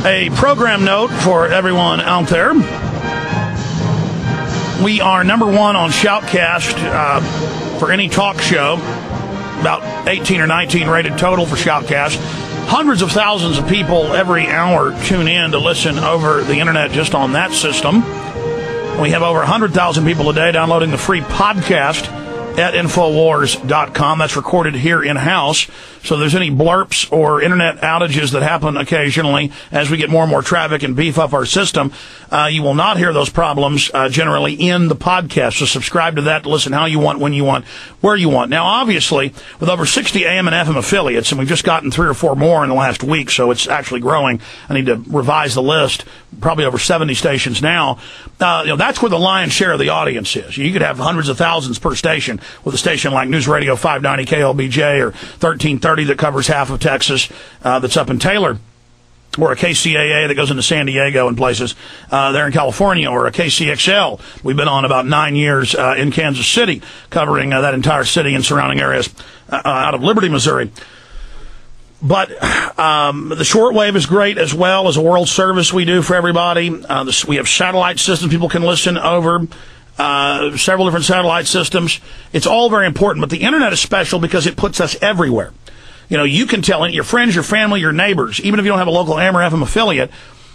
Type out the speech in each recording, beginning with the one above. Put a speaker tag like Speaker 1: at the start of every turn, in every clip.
Speaker 1: A program note for everyone out there. We are number one on Shoutcast for any talk show. About 18 or 19 rated total for Shoutcast. Hundreds of thousands of people every hour tune in to listen over the internet just on that system. We have over 100,000 people a day downloading the free podcast at Infowars.com. That's recorded here in-house. So if there's any blurps or internet outages that happen occasionally as we get more and more traffic and beef up our system, you will not hear those problems generally in the podcast. So subscribe to that to listen how you want, when you want, where you want. Now, obviously, with over 60 AM and FM affiliates, and we've just gotten 3 or 4 more in the last week, so it's actually growing. I need to revise the list. Probably over 70 stations now. That's where the lion's share of the audience is. You could have hundreds of thousands per station with a station like News Radio 590 KLBJ or 1330 that covers half of Texas, that's up in Taylor, or a KCAA that goes into San Diego and places there in California, or a KCXL. We've been on about 9 years in Kansas City, covering that entire city and surrounding areas out of Liberty, Missouri. But the shortwave is great as well as a world service we do for everybody. We have satellite systems people can listen over. Several different satellite systems. It's all very important, but the internet is special because it puts us everywhere. You know, you can tell your friends, your family, your neighbors, even if you don't have a local AM or FM affiliate,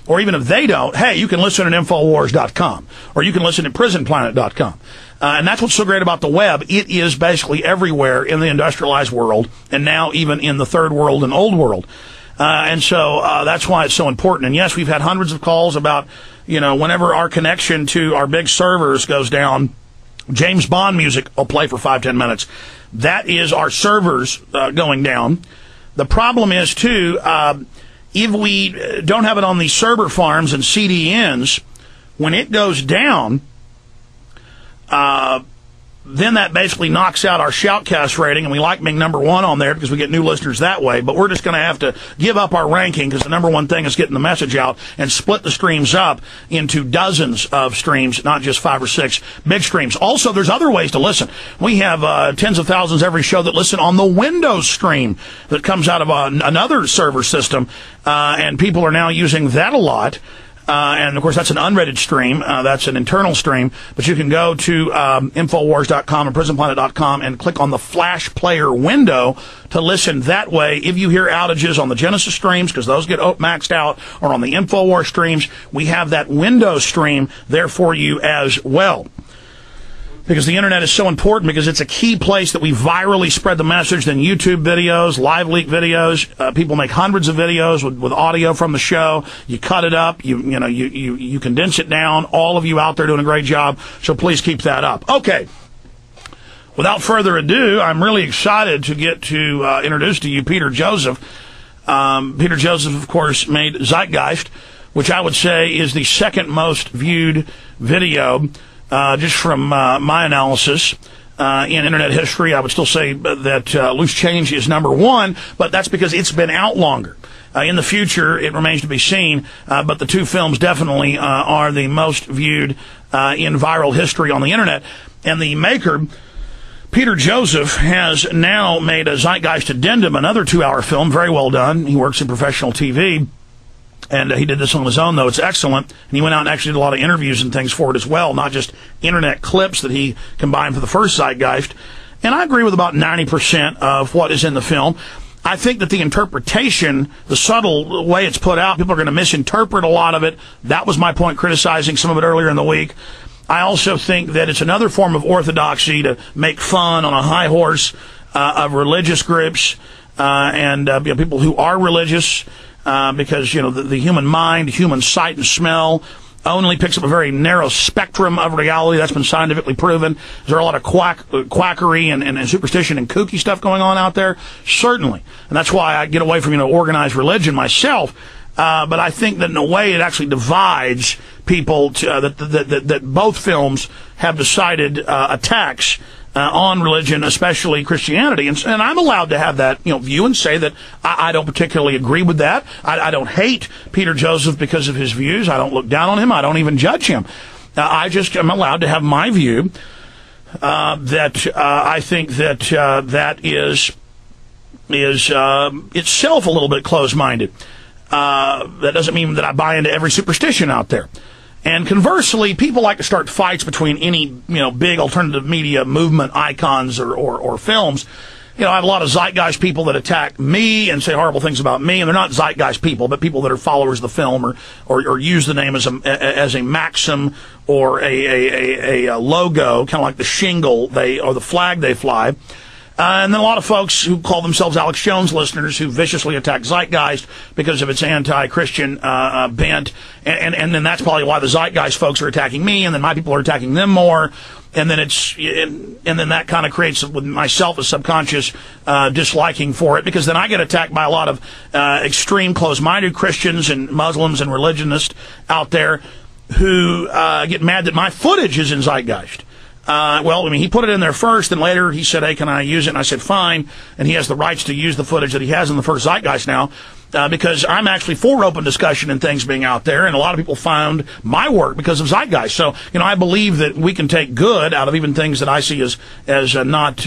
Speaker 1: or even if they don't, hey, you can listen at Infowars.com, or you can listen at PrisonPlanet.com. And that's what's so great about the web. It is basically everywhere in the industrialized world, and now even in the third world and old world. And so that's why it's so important. And yes, we've had hundreds of calls about, whenever our connection to our big servers goes down, James Bond music will play for 5-10 minutes. That is our servers going down. The problem is, too, if we don't have it on these server farms and CDNs, when it goes down, then that basically knocks out our Shoutcast rating, and we like being number one on there because we get new listeners that way, but we're just going to have to give up our ranking because the number one thing is getting the message out and split the streams up into dozens of streams, not just 5 or 6 big streams. Also, there's other ways to listen. We have tens of thousands every show that listen on the Windows stream that comes out of another server system, and people are now using that a lot. And, of course, that's an unrated stream. That's an internal stream. But you can go to Infowars.com and PrisonPlanet.com and click on the Flash Player window to listen that way. If you hear outages on the Genesis streams, because those get maxed out, or on the Infowars streams, we have that Windows stream there for you as well. Because the internet is so important, because it's a key place that we virally spread the message. Then YouTube videos, live leak videos. People make hundreds of videos with audio from the show. You cut it up. You condense it down. All of you out there doing a great job. So please keep that up. Okay. Without further ado, I'm really excited to get to introduce to you Peter Joseph. Peter Joseph, of course, made Zeitgeist, which I would say is the second most viewed video. Just from my analysis in internet history, I would still say that Loose Change is number one, but that's because it's been out longer. In the future, it remains to be seen, but the two films definitely are the most viewed in viral history on the internet. And the maker, Peter Joseph, has now made a Zeitgeist Addendum, another 2-hour film, very well done. He works in professional TV. And he did this on his own, though. It's excellent. And he went out and actually did a lot of interviews and things for it as well, not just internet clips that he combined for the first Zeitgeist. And I agree with about 90% of what is in the film. I think that the interpretation, the subtle way it's put out, people are going to misinterpret a lot of it. That was my point, criticizing some of it earlier in the week. I also think that it's another form of orthodoxy to make fun on a high horse of religious groups and people who are religious. Because, the human mind, human sight and smell only picks up a very narrow spectrum of reality. That's been scientifically proven. Is there a lot of quackery and superstition and kooky stuff going on out there? Certainly. And that's why I get away from, organized religion myself. But I think that in a way it actually divides people that both films have decided attacks on religion, especially Christianity. And I'm allowed to have that view and say that I don't particularly agree with that. I don't hate Peter Joseph because of his views. I don't look down on him. I don't even judge him. I just am allowed to have my view that I think that that is itself a little bit closed-minded. That doesn't mean that I buy into every superstition out there. And conversely, people like to start fights between any, big alternative media movement icons or films. I have a lot of Zeitgeist people that attack me and say horrible things about me, and they're not Zeitgeist people, but people that are followers of the film or use the name as a maxim or a logo, kind of like the shingle or the flag they fly. And then a lot of folks who call themselves Alex Jones listeners who viciously attack Zeitgeist because of its anti-Christian bent. And then that's probably why the Zeitgeist folks are attacking me, and then my people are attacking them more. And then and then that kind of creates with myself a subconscious disliking for it, because then I get attacked by a lot of extreme close-minded Christians and Muslims and religionists out there who get mad that my footage is in Zeitgeist. He put it in there first, and later he said, hey, can I use it? And I said, fine. And he has the rights to use the footage that he has in the first Zeitgeist now, because I'm actually for open discussion and things being out there, and a lot of people found my work because of Zeitgeist. So, I believe that we can take good out of even things that I see as not,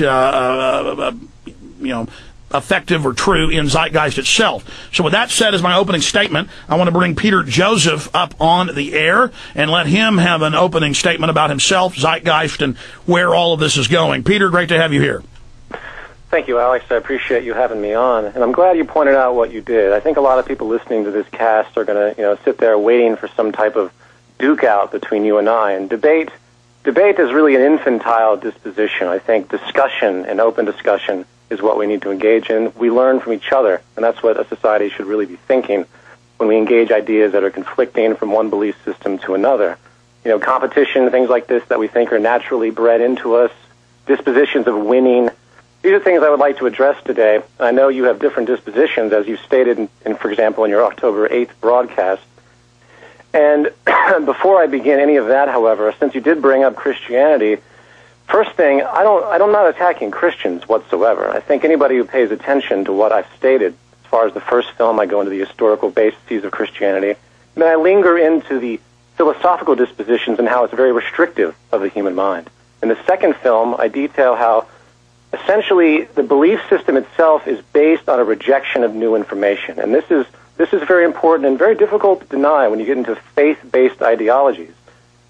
Speaker 1: effective or true in Zeitgeist itself. So with that said, as my opening statement, I want to bring Peter Joseph up on the air and let him have an opening statement about himself, Zeitgeist, and where all of this is going. Peter, great to have you here.
Speaker 2: Thank you, Alex. I appreciate you having me on, and I'm glad you pointed out what you did. I think a lot of people listening to this cast are going to, sit there waiting for some type of duke out between you and I. And debate is really an infantile disposition. I think discussion and open discussion is what we need to engage in. We learn from each other, and that's what a society should really be thinking when we engage ideas that are conflicting from one belief system to another. Competition, things like this that we think are naturally bred into us, dispositions of winning. These are things I would like to address today. I know you have different dispositions, as you stated, for example, in your October 8th broadcast. And before I begin any of that, however, since you did bring up Christianity, first thing, I'm not attacking Christians whatsoever. I think anybody who pays attention to what I've stated, as far as the first film, I go into the historical bases of Christianity, and then I linger into the philosophical dispositions and how it's very restrictive of the human mind. In the second film, I detail how essentially the belief system itself is based on a rejection of new information. And this is very important and very difficult to deny when you get into faith-based ideologies.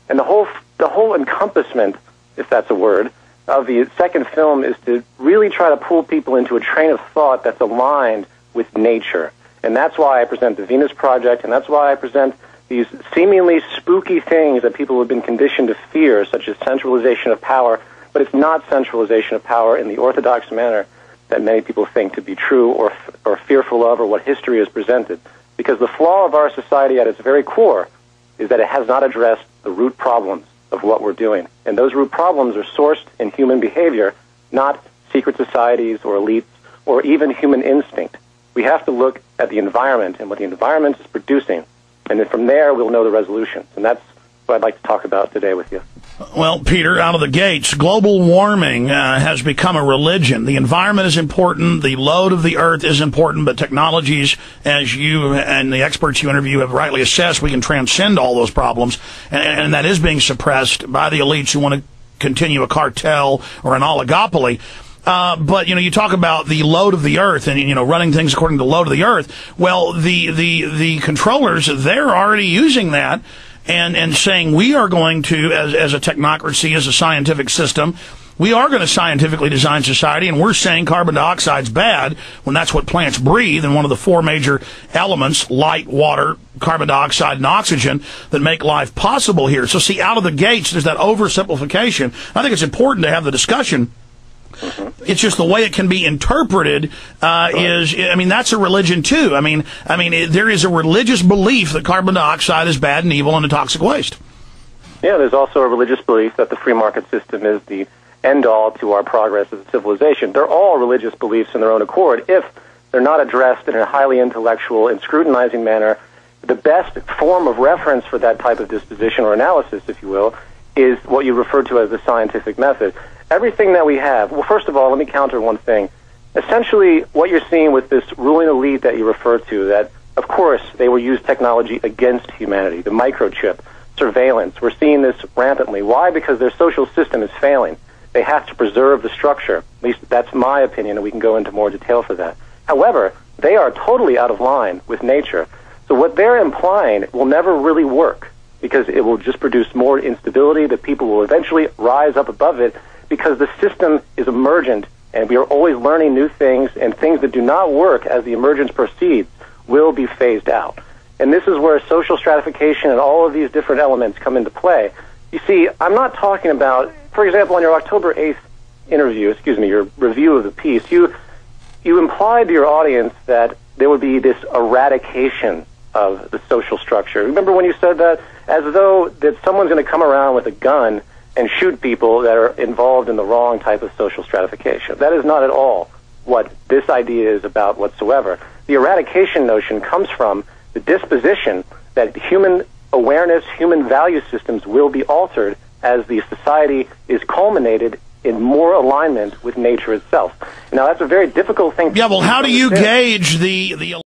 Speaker 2: And the whole encompassment, if that's a word, of the second film is to really try to pull people into a train of thought that's aligned with nature. And that's why I present the Venus Project, and that's why I present these seemingly spooky things that people have been conditioned to fear, such as centralization of power, but it's not centralization of power in the orthodox manner that many people think to be true or fearful of, or what history has presented. Because the flaw of our society at its very core is that it has not addressed the root problems of what we're doing. And those root problems are sourced in human behavior, not secret societies or elites or even human instinct. We have to look at the environment and what the environment is producing. And then from there, we'll know the resolutions. And that's what I'd like to talk about today with you.
Speaker 1: Well, Peter, out of the gates, global warming has become a religion. The environment is important. The load of the earth is important. But technologies, as you and the experts you interview have rightly assessed, we can transcend all those problems. And that is being suppressed by the elites who want to continue a cartel or an oligopoly. But, you talk about the load of the earth and, running things according to the load of the earth. Well, the controllers, they're already using that and saying we are going to, as a technocracy, as a scientific system, we are going to scientifically design society, and we're saying carbon dioxide's bad when that's what plants breathe, and one of the four major elements, light, water, carbon dioxide, and oxygen, that make life possible here. So see, out of the gates, there's that oversimplification. I think it's important to have the discussion. It's just the way it can be interpreted that's a religion too. There is a religious belief that carbon dioxide is bad and evil and a toxic waste.
Speaker 2: Yeah, there's also a religious belief that the free market system is the end-all to our progress as a civilization. They're all religious beliefs in their own accord if they're not addressed in a highly intellectual and scrutinizing manner. The best form of reference for that type of disposition or analysis, if you will, is what you refer to as the scientific method. Everything that we have, well, first of all, let me counter one thing. Essentially, what you're seeing with this ruling elite that you refer to, that, of course, they will use technology against humanity, the microchip, surveillance. We're seeing this rampantly. Why? Because their social system is failing. They have to preserve the structure. At least that's my opinion, and we can go into more detail for that. However, they are totally out of line with nature. So what they're implying will never really work, because it will just produce more instability. The people will eventually rise up above it, because the system is emergent, and we are always learning new things, and things that do not work as the emergence proceeds will be phased out. And this is where social stratification and all of these different elements come into play. You see, I'm not talking about, for example, on your October 8th your review of the piece, you implied to your audience that there would be this eradication of the social structure. Remember when you said that? As though that someone's going to come around with a gun and shoot people that are involved in the wrong type of social stratification. That is not at all what this idea is about whatsoever. The eradication notion comes from the disposition that human awareness, human value systems will be altered as the society is culminated in more alignment with nature itself. Now, that's a very difficult thing.
Speaker 1: Yeah, well, how do you gauge the